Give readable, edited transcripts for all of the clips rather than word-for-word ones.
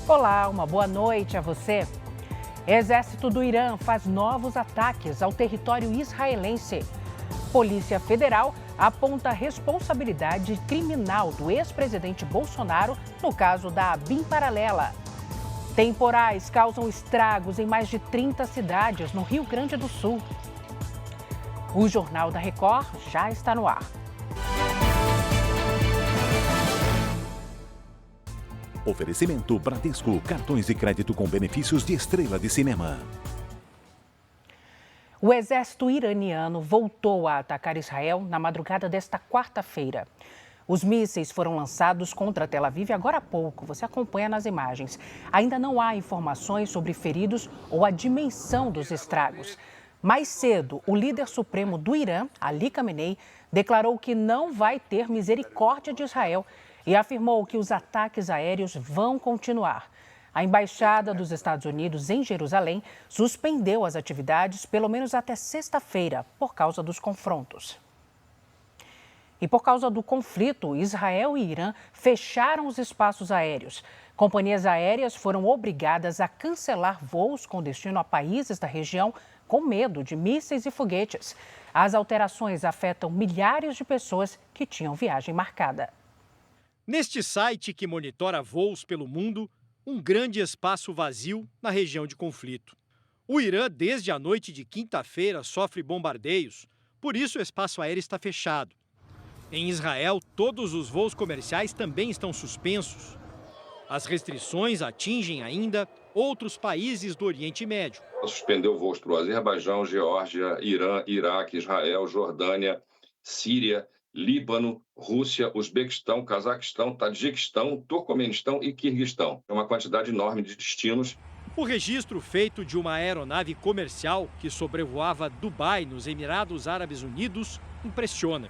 Olá, uma boa noite a você. Exército do Irã faz novos ataques ao território israelense. Polícia Federal aponta responsabilidade criminal do ex-presidente Bolsonaro no caso da ABIN paralela. Temporais causam estragos em mais de 30 cidades no Rio Grande do Sul. O Jornal da Record já está no ar. Oferecimento Bradesco, cartões de crédito com benefícios de estrela de cinema. O exército iraniano voltou a atacar Israel na madrugada desta quarta-feira. Os mísseis foram lançados contra Tel Aviv agora há pouco, você acompanha nas imagens. Ainda não há informações sobre feridos ou a dimensão dos estragos. Mais cedo, o líder supremo do Irã, Ali Khamenei, declarou que não vai ter misericórdia de Israel e afirmou que os ataques aéreos vão continuar. A Embaixada dos Estados Unidos em Jerusalém suspendeu as atividades pelo menos até sexta-feira por causa dos confrontos. E por causa do conflito, Israel e Irã fecharam os espaços aéreos. Companhias aéreas foram obrigadas a cancelar voos com destino a países da região com medo de mísseis e foguetes. As alterações afetam milhares de pessoas que tinham viagem marcada. Neste site que monitora voos pelo mundo, um grande espaço vazio na região de conflito. O Irã, desde a noite de quinta-feira, sofre bombardeios, por isso o espaço aéreo está fechado. Em Israel, todos os voos comerciais também estão suspensos. As restrições atingem ainda outros países do Oriente Médio. Suspendeu voos para o Azerbaijão, Geórgia, Irã, Iraque, Israel, Jordânia, Síria, Líbano, Rússia, Uzbequistão, Cazaquistão, Tadjiquistão, Turcomenistão e Quirguistão. É uma quantidade enorme de destinos. O registro feito de uma aeronave comercial que sobrevoava Dubai, nos Emirados Árabes Unidos, impressiona.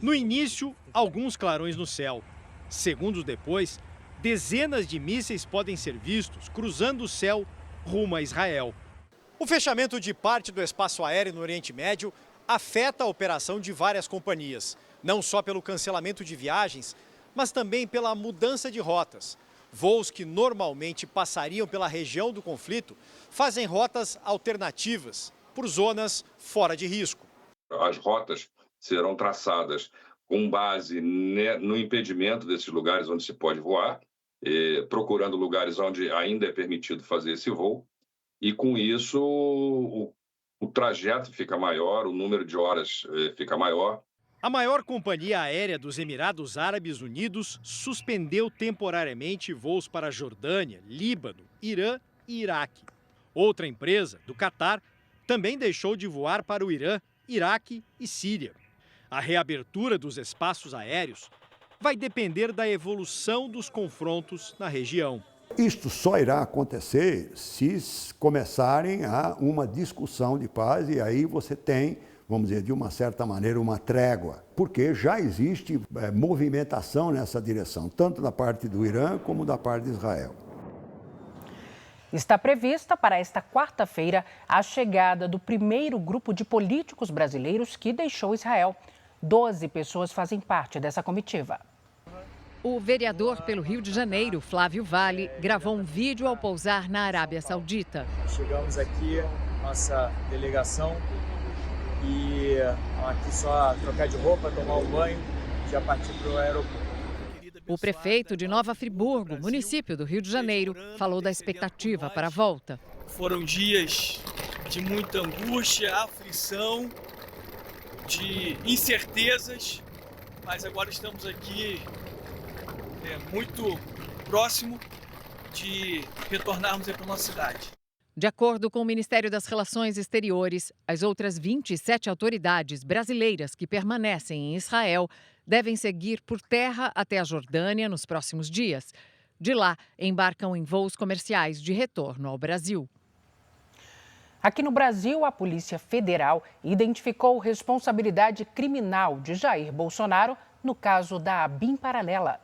No início, alguns clarões no céu. Segundos depois, dezenas de mísseis podem ser vistos cruzando o céu rumo a Israel. O fechamento de parte do espaço aéreo no Oriente Médio afeta a operação de várias companhias, não só pelo cancelamento de viagens, mas também pela mudança de rotas. Voos que normalmente passariam pela região do conflito fazem rotas alternativas por zonas fora de risco. As rotas serão traçadas com base no impedimento desses lugares onde se pode voar, procurando lugares onde ainda é permitido fazer esse voo, e com isso o trajeto fica maior, o número de horas fica maior. A maior companhia aérea dos Emirados Árabes Unidos suspendeu temporariamente voos para Jordânia, Líbano, Irã e Iraque. Outra empresa, do Catar, também deixou de voar para o Irã, Iraque e Síria. A reabertura dos espaços aéreos vai depender da evolução dos confrontos na região. Isto só irá acontecer se começarem a uma discussão de paz e aí você tem, vamos dizer, de uma certa maneira, uma trégua, porque já existe movimentação nessa direção, tanto da parte do Irã como da parte de Israel. Está prevista para esta quarta-feira a chegada do primeiro grupo de políticos brasileiros que deixou Israel. 12 pessoas fazem parte dessa comitiva. O vereador pelo Rio de Janeiro, Flávio Vale, gravou um vídeo ao pousar na Arábia Saudita. Chegamos aqui, nossa delegação, e aqui só trocar de roupa, tomar um banho, já partir para o aeroporto. O prefeito de Nova Friburgo, município do Rio de Janeiro, falou da expectativa para a volta. Foram dias de muita angústia, aflição, de incertezas, mas agora estamos aqui muito próximo de retornarmos para a nossa cidade. De acordo com o Ministério das Relações Exteriores, as outras 27 autoridades brasileiras que permanecem em Israel devem seguir por terra até a Jordânia nos próximos dias. De lá, embarcam em voos comerciais de retorno ao Brasil. Aqui no Brasil, a Polícia Federal identificou responsabilidade criminal de Jair Bolsonaro no caso da ABIN paralela.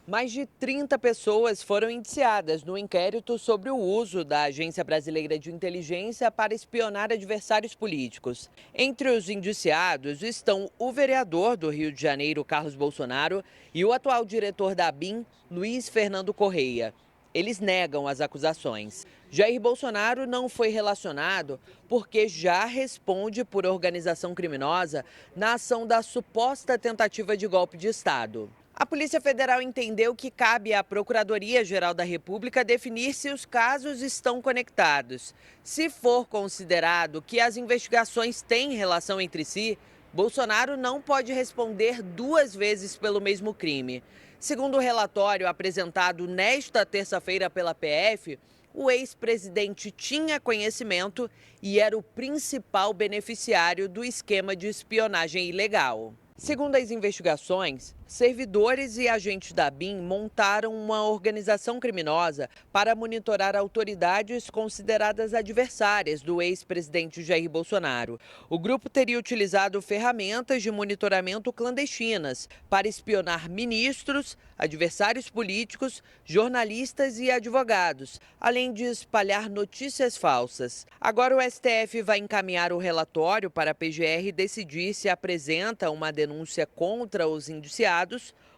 Mais de 30 pessoas foram indiciadas no inquérito sobre o uso da Agência Brasileira de Inteligência para espionar adversários políticos. Entre os indiciados estão o vereador do Rio de Janeiro, Carlos Bolsonaro, e o atual diretor da ABIN, Luiz Fernando Correia. Eles negam as acusações. Jair Bolsonaro não foi relacionado porque já responde por organização criminosa na ação da suposta tentativa de golpe de Estado. A Polícia Federal entendeu que cabe à Procuradoria-Geral da República definir se os casos estão conectados. Se for considerado que as investigações têm relação entre si, Bolsonaro não pode responder 2 vezes pelo mesmo crime. Segundo o relatório apresentado nesta terça-feira pela PF, o ex-presidente tinha conhecimento e era o principal beneficiário do esquema de espionagem ilegal. Segundo as investigações, servidores e agentes da ABIN montaram uma organização criminosa para monitorar autoridades consideradas adversárias do ex-presidente Jair Bolsonaro. O grupo teria utilizado ferramentas de monitoramento clandestinas para espionar ministros, adversários políticos, jornalistas e advogados, além de espalhar notícias falsas. Agora o STF vai encaminhar o relatório para a PGR decidir se apresenta uma denúncia contra os indiciados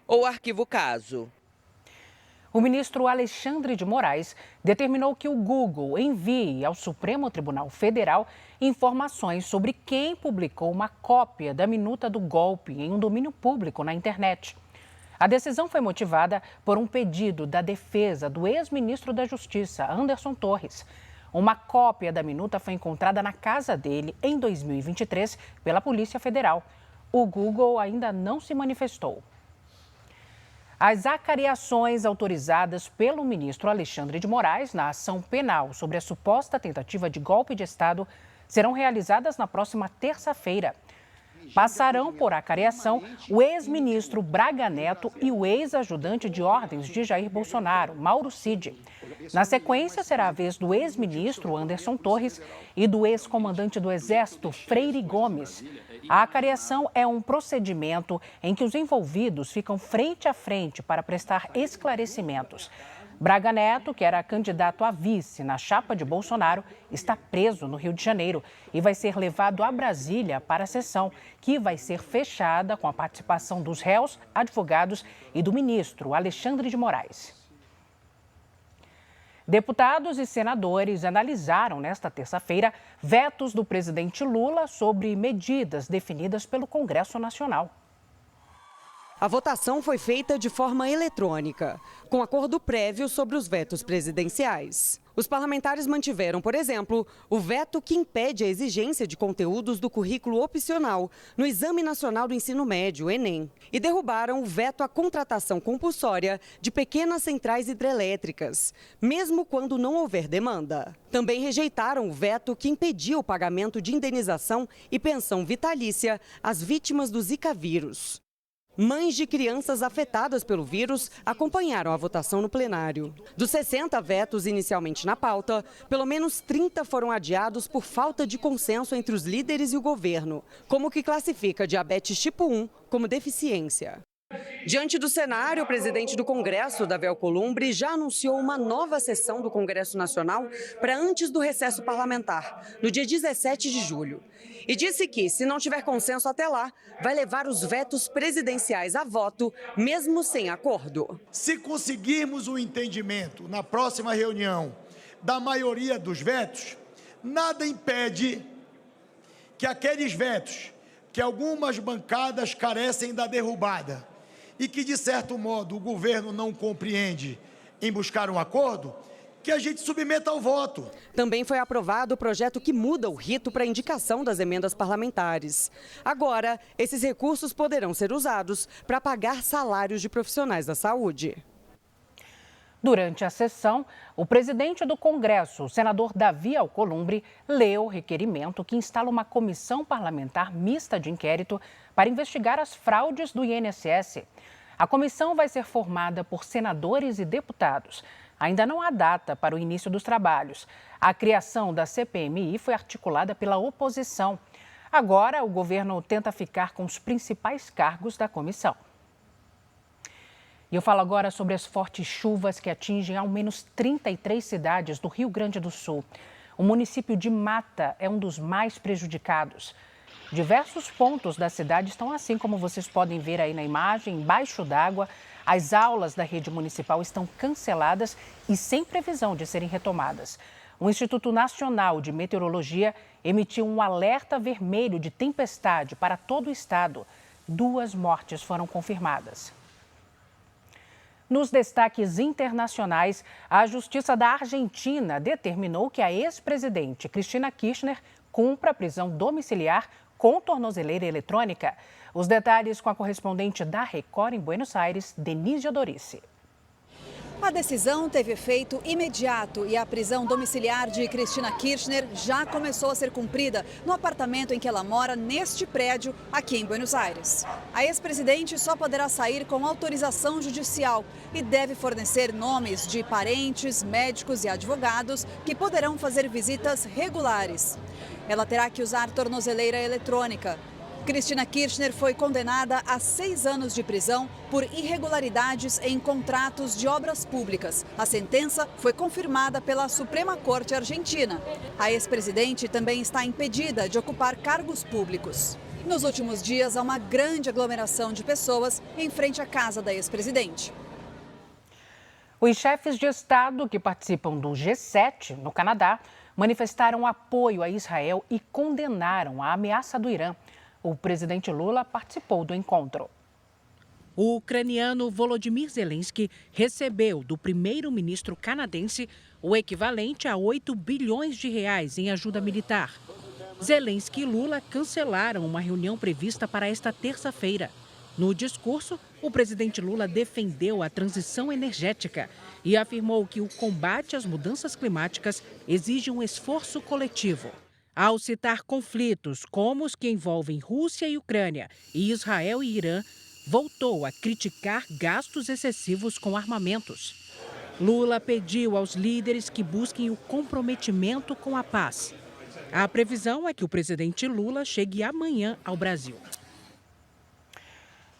ou arquiva o caso. O ministro Alexandre de Moraes determinou que o Google envie ao Supremo Tribunal Federal informações sobre quem publicou uma cópia da minuta do golpe em um domínio público na internet. A decisão foi motivada por um pedido da defesa do ex-ministro da Justiça, Anderson Torres. Uma cópia da minuta foi encontrada na casa dele em 2023 pela Polícia Federal. O Google ainda não se manifestou. As acariações autorizadas pelo ministro Alexandre de Moraes na ação penal sobre a suposta tentativa de golpe de Estado serão realizadas na próxima terça-feira. Passarão por acariação o ex-ministro Braga Neto e o ex-ajudante de ordens de Jair Bolsonaro, Mauro Cid. Na sequência, será a vez do ex-ministro Anderson Torres e do ex-comandante do Exército, Freire Gomes. A acariação é um procedimento em que os envolvidos ficam frente a frente para prestar esclarecimentos. Braga Neto, que era candidato a vice na chapa de Bolsonaro, está preso no Rio de Janeiro e vai ser levado a Brasília para a sessão, que vai ser fechada com a participação dos réus, advogados e do ministro Alexandre de Moraes. Deputados e senadores analisaram nesta terça-feira vetos do presidente Lula sobre medidas definidas pelo Congresso Nacional. A votação foi feita de forma eletrônica, com acordo prévio sobre os vetos presidenciais. Os parlamentares mantiveram, por exemplo, o veto que impede a exigência de conteúdos do currículo opcional no Exame Nacional do Ensino Médio, Enem, e derrubaram o veto à contratação compulsória de pequenas centrais hidrelétricas, mesmo quando não houver demanda. Também rejeitaram o veto que impedia o pagamento de indenização e pensão vitalícia às vítimas do Zika vírus. Mães de crianças afetadas pelo vírus acompanharam a votação no plenário. Dos 60 vetos inicialmente na pauta, pelo menos 30 foram adiados por falta de consenso entre os líderes e o governo, como o que classifica diabetes tipo 1 como deficiência. Diante do cenário, o presidente do Congresso, Davi Alcolumbre, já anunciou uma nova sessão do Congresso Nacional para antes do recesso parlamentar, no dia 17 de julho. E disse que, se não tiver consenso até lá, vai levar os vetos presidenciais a voto, mesmo sem acordo. Se conseguirmos um entendimento na próxima reunião da maioria dos vetos, nada impede que aqueles vetos que algumas bancadas carecem da derrubada e que, de certo modo, o governo não compreende em buscar um acordo, que a gente submeta ao voto. Também foi aprovado o projeto que muda o rito para indicação das emendas parlamentares. Agora, esses recursos poderão ser usados para pagar salários de profissionais da saúde. Durante a sessão, o presidente do Congresso, o senador Davi Alcolumbre, leu o requerimento que instala uma comissão parlamentar mista de inquérito para investigar as fraudes do INSS. A comissão vai ser formada por senadores e deputados. Ainda não há data para o início dos trabalhos. A criação da CPMI foi articulada pela oposição. Agora, o governo tenta ficar com os principais cargos da comissão. E eu falo agora sobre as fortes chuvas que atingem ao menos 33 cidades do Rio Grande do Sul. O município de Mata é um dos mais prejudicados. Diversos pontos da cidade estão assim, como vocês podem ver aí na imagem, embaixo d'água. As aulas da rede municipal estão canceladas e sem previsão de serem retomadas. O Instituto Nacional de Meteorologia emitiu um alerta vermelho de tempestade para todo o estado. 2 mortes foram confirmadas. Nos destaques internacionais, a Justiça da Argentina determinou que a ex-presidente Cristina Kirchner cumpra a prisão domiciliar com tornozeleira eletrônica. Os detalhes com a correspondente da Record em Buenos Aires, Denise Odorice. A decisão teve efeito imediato e a prisão domiciliar de Cristina Kirchner já começou a ser cumprida no apartamento em que ela mora neste prédio aqui em Buenos Aires. A ex-presidente só poderá sair com autorização judicial e deve fornecer nomes de parentes, médicos e advogados que poderão fazer visitas regulares. Ela terá que usar tornozeleira eletrônica. Cristina Kirchner foi condenada a 6 anos de prisão por irregularidades em contratos de obras públicas. A sentença foi confirmada pela Suprema Corte Argentina. A ex-presidente também está impedida de ocupar cargos públicos. Nos últimos dias, há uma grande aglomeração de pessoas em frente à casa da ex-presidente. Os chefes de Estado que participam do G7 no Canadá manifestaram apoio a Israel e condenaram a ameaça do Irã. O presidente Lula participou do encontro. O ucraniano Volodymyr Zelensky recebeu do primeiro-ministro canadense o equivalente a 8 bilhões de reais em ajuda militar. Zelensky e Lula cancelaram uma reunião prevista para esta terça-feira. No discurso, o presidente Lula defendeu a transição energética e afirmou que o combate às mudanças climáticas exige um esforço coletivo. Ao citar conflitos como os que envolvem Rússia e Ucrânia e Israel e Irã, voltou a criticar gastos excessivos com armamentos. Lula pediu aos líderes que busquem o comprometimento com a paz. A previsão é que o presidente Lula chegue amanhã ao Brasil.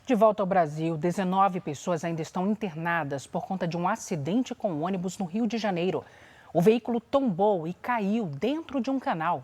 De volta ao Brasil, 19 pessoas ainda estão internadas por conta de um acidente com um ônibus no Rio de Janeiro. O veículo tombou e caiu dentro de um canal.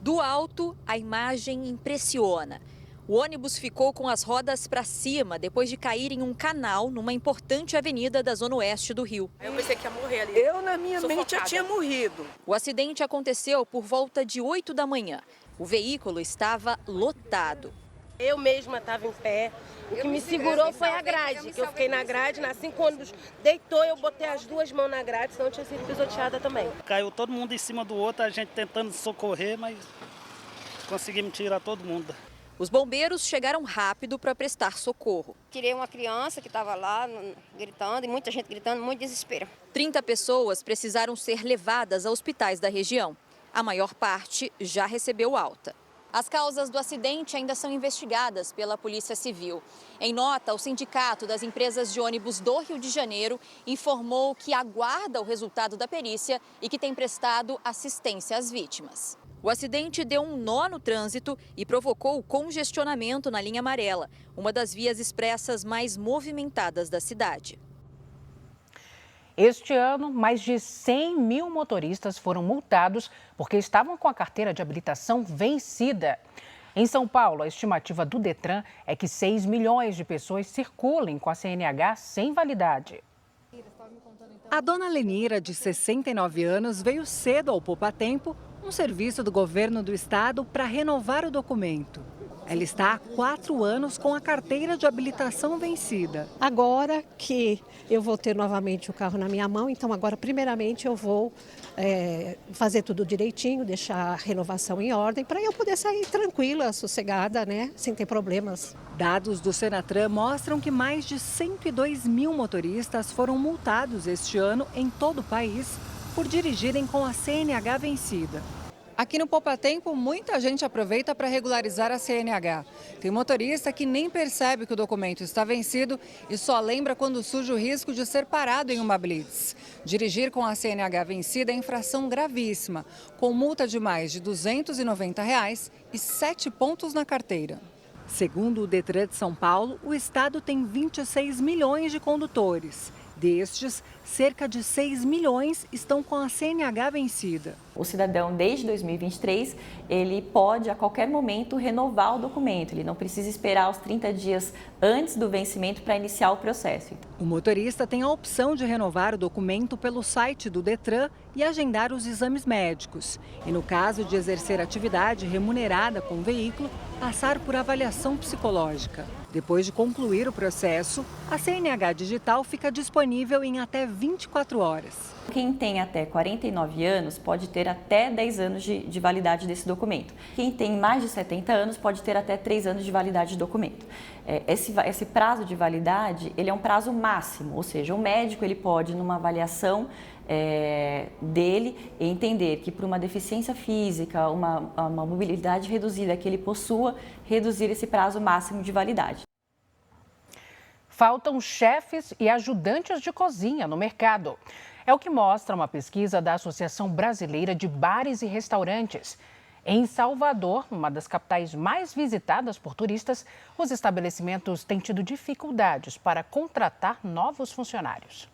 Do alto, a imagem impressiona. O ônibus ficou com as rodas para cima depois de cair em um canal numa importante avenida da zona oeste do Rio. Eu pensei que ia morrer ali. Eu, na minha mente, já tinha morrido. O acidente aconteceu por volta de 8 da manhã. O veículo estava lotado. Eu mesma estava em pé. O que me segurou foi a grade, que eu fiquei na grade, assim que o ônibus deitou, eu botei as 2 mãos na grade, senão eu tinha sido pisoteada também. Caiu todo mundo em cima do outro, a gente tentando socorrer, mas conseguimos tirar todo mundo. Os bombeiros chegaram rápido para prestar socorro. Tirei uma criança que estava lá gritando, e muita gente gritando, muito desespero. 30 pessoas precisaram ser levadas a hospitais da região. A maior parte já recebeu alta. As causas do acidente ainda são investigadas pela Polícia Civil. Em nota, o Sindicato das Empresas de Ônibus do Rio de Janeiro informou que aguarda o resultado da perícia e que tem prestado assistência às vítimas. O acidente deu um nó no trânsito e provocou congestionamento na linha amarela, uma das vias expressas mais movimentadas da cidade. Este ano, mais de 100 mil motoristas foram multados porque estavam com a carteira de habilitação vencida. Em São Paulo, a estimativa do Detran é que 6 milhões de pessoas circulem com a CNH sem validade. A dona Lenira, de 69 anos, veio cedo ao Poupatempo, um serviço do governo do estado para renovar o documento. Ela está há 4 anos com a carteira de habilitação vencida. Agora que eu vou ter novamente o carro na minha mão, então agora primeiramente eu vou fazer tudo direitinho, deixar a renovação em ordem, para eu poder sair tranquila, sossegada, né, sem ter problemas. Dados do Senatran mostram que mais de 102 mil motoristas foram multados este ano em todo o país por dirigirem com a CNH vencida. Aqui no Poupatempo, muita gente aproveita para regularizar a CNH. Tem motorista que nem percebe que o documento está vencido e só lembra quando surge o risco de ser parado em uma blitz. Dirigir com a CNH vencida é infração gravíssima, com multa de mais de R$ 290 e 7 pontos na carteira. Segundo o Detran de São Paulo, o estado tem 26 milhões de condutores. Destes, cerca de 6 milhões estão com a CNH vencida. O cidadão, desde 2023, ele pode a qualquer momento renovar o documento. Ele não precisa esperar os 30 dias antes do vencimento para iniciar o processo. O motorista tem a opção de renovar o documento pelo site do Detran e agendar os exames médicos. E no caso de exercer atividade remunerada com o veículo, passar por avaliação psicológica. Depois de concluir o processo, a CNH digital fica disponível em até 24 horas. Quem tem até 49 anos pode ter até 10 anos de validade desse documento. Quem tem mais de 70 anos pode ter até 3 anos de validade de documento. Esse prazo de validade, ele é um prazo máximo, ou seja, o médico ele pode, numa avaliação dele, entender que por uma deficiência física, uma mobilidade reduzida que ele possua, reduzir esse prazo máximo de validade. Faltam chefes e ajudantes de cozinha no mercado. É o que mostra uma pesquisa da Associação Brasileira de Bares e Restaurantes. Em Salvador, uma das capitais mais visitadas por turistas, os estabelecimentos têm tido dificuldades para contratar novos funcionários.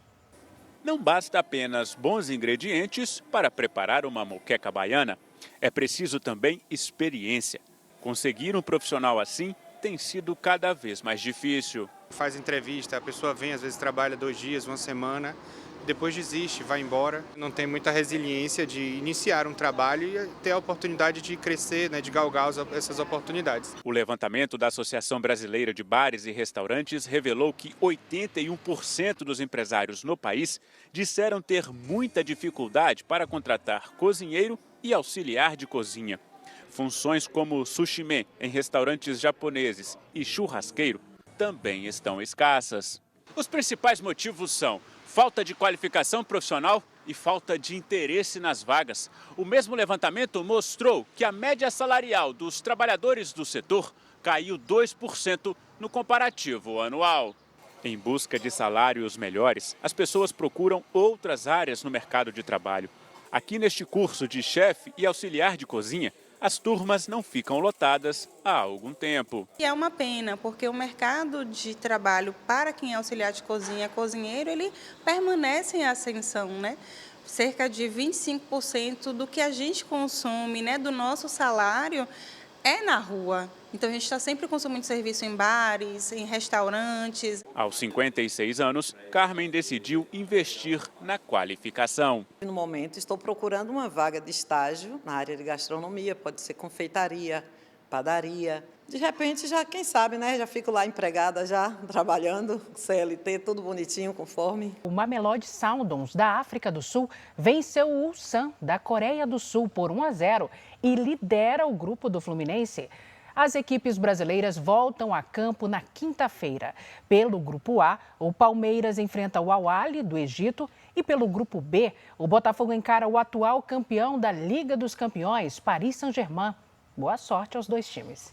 Não basta apenas bons ingredientes para preparar uma moqueca baiana. É preciso também experiência. Conseguir um profissional assim tem sido cada vez mais difícil. Faz entrevista, a pessoa vem, às vezes trabalha 2 dias, uma semana, depois desiste, vai embora. Não tem muita resiliência de iniciar um trabalho e ter a oportunidade de crescer, de galgar essas oportunidades. O levantamento da Associação Brasileira de Bares e Restaurantes revelou que 81% dos empresários no país disseram ter muita dificuldade para contratar cozinheiro e auxiliar de cozinha. Funções como sushi-man em restaurantes japoneses e churrasqueiro também estão escassas. Os principais motivos são falta de qualificação profissional e falta de interesse nas vagas. O mesmo levantamento mostrou que a média salarial dos trabalhadores do setor caiu 2% no comparativo anual. Em busca de salários melhores, as pessoas procuram outras áreas no mercado de trabalho. Aqui neste curso de chefe e auxiliar de cozinha, as turmas não ficam lotadas há algum tempo. E é uma pena, porque o mercado de trabalho para quem é auxiliar de cozinha, cozinheiro, ele permanece em ascensão, Cerca de 25% do que a gente consome, do nosso salário, é na rua. Então a gente está sempre consumindo serviço em bares, em restaurantes. Aos 56 anos, Carmen decidiu investir na qualificação. No momento estou procurando uma vaga de estágio na área de gastronomia, pode ser confeitaria, padaria. De repente, já quem sabe, já fico lá empregada, já trabalhando, CLT, tudo bonitinho, conforme. O Mamelodi Sundowns da África do Sul venceu o Ulsan da Coreia do Sul por 1-0 e lidera o grupo do Fluminense. As equipes brasileiras voltam a campo na quinta-feira. Pelo grupo A, o Palmeiras enfrenta o Al-Ahly do Egito e pelo grupo B, o Botafogo encara o atual campeão da Liga dos Campeões, Paris Saint-Germain. Boa sorte aos dois times.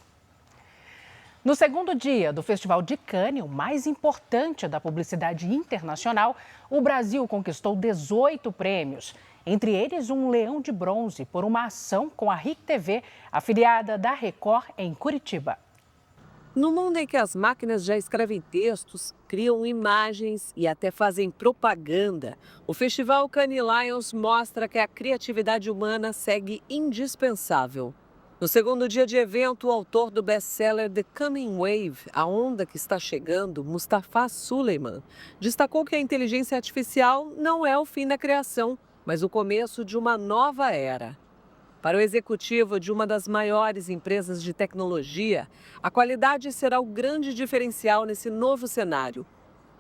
No segundo dia do Festival de Cannes, o mais importante da publicidade internacional, o Brasil conquistou 18 prêmios. Entre eles, um leão de bronze por uma ação com a RIC TV, afiliada da Record em Curitiba. No mundo em que as máquinas já escrevem textos, criam imagens e até fazem propaganda, o Festival Cannes Lions mostra que a criatividade humana segue indispensável. No segundo dia de evento, o autor do best-seller The Coming Wave, A Onda que Está Chegando, Mustafa Suleyman, destacou que a inteligência artificial não é o fim da criação, mas o começo de uma nova era. Para o executivo de uma das maiores empresas de tecnologia, a qualidade será o grande diferencial nesse novo cenário.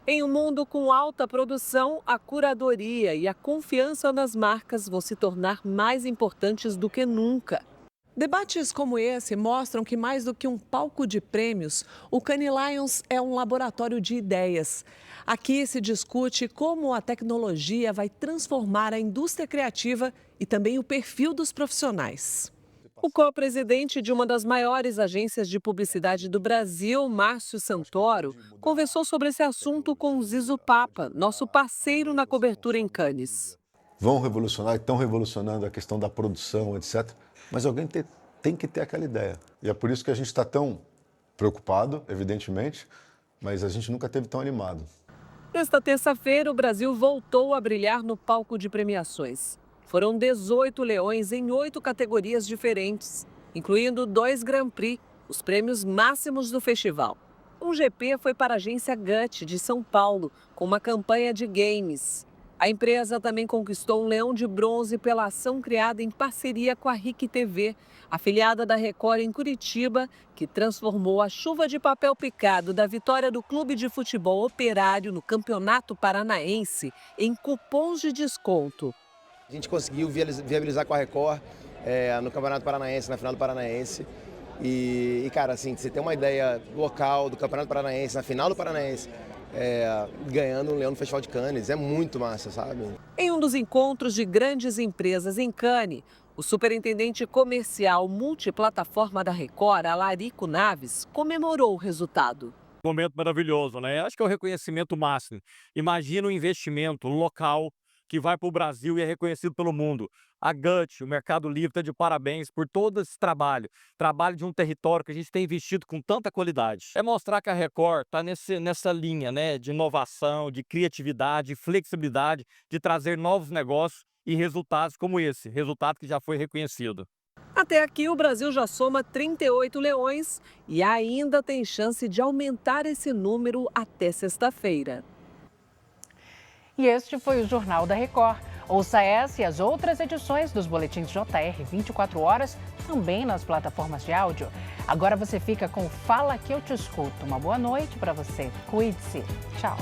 Em um mundo com alta produção, a curadoria e a confiança nas marcas vão se tornar mais importantes do que nunca. Debates como esse mostram que, mais do que um palco de prêmios, o Cannes Lions é um laboratório de ideias. Aqui se discute como a tecnologia vai transformar a indústria criativa e também o perfil dos profissionais. O co-presidente de uma das maiores agências de publicidade do Brasil, Márcio Santoro, conversou sobre esse assunto com Zizo Papa, nosso parceiro na cobertura em Cannes. Vão revolucionar, estão revolucionando a questão da produção, etc. Mas alguém tem que ter aquela ideia. E é por isso que a gente está tão preocupado, evidentemente, mas a gente nunca esteve tão animado. Nesta terça-feira, o Brasil voltou a brilhar no palco de premiações. Foram 18 leões em 8 categorias diferentes, incluindo 2 Grand Prix, os prêmios máximos do festival. Um GP foi para a agência GUT de São Paulo, com uma campanha de games. A empresa também conquistou um leão de bronze pela ação criada em parceria com a RIC TV, afiliada da Record em Curitiba, que transformou a chuva de papel picado da vitória do Clube de Futebol Operário no Campeonato Paranaense em cupons de desconto. A gente conseguiu viabilizar com a Record no Campeonato Paranaense, na final do Paranaense. E cara, assim, você tem uma ideia local do Campeonato Paranaense, na final do Paranaense, ganhando um leão no Festival de Cannes, é muito massa, sabe? Em um dos encontros de grandes empresas em Cannes, o superintendente comercial multiplataforma da Record, Alarico Naves, comemorou o resultado. Momento maravilhoso, né? Acho que é o reconhecimento máximo. Imagina um investimento local que vai para o Brasil e é reconhecido pelo mundo. A GUT, o Mercado Livre, está de parabéns por todo esse trabalho de um território que a gente tem investido com tanta qualidade. É mostrar que a Record está nessa linha, né, de inovação, de criatividade, flexibilidade, de trazer novos negócios e resultados como esse, resultado que já foi reconhecido. Até aqui, o Brasil já soma 38 leões e ainda tem chance de aumentar esse número até sexta-feira. E este foi o Jornal da Record. Ouça essa e as outras edições dos boletins JR 24 horas, também nas plataformas de áudio. Agora você fica com Fala Que Eu Te Escuto. Uma boa noite para você. Cuide-se. Tchau.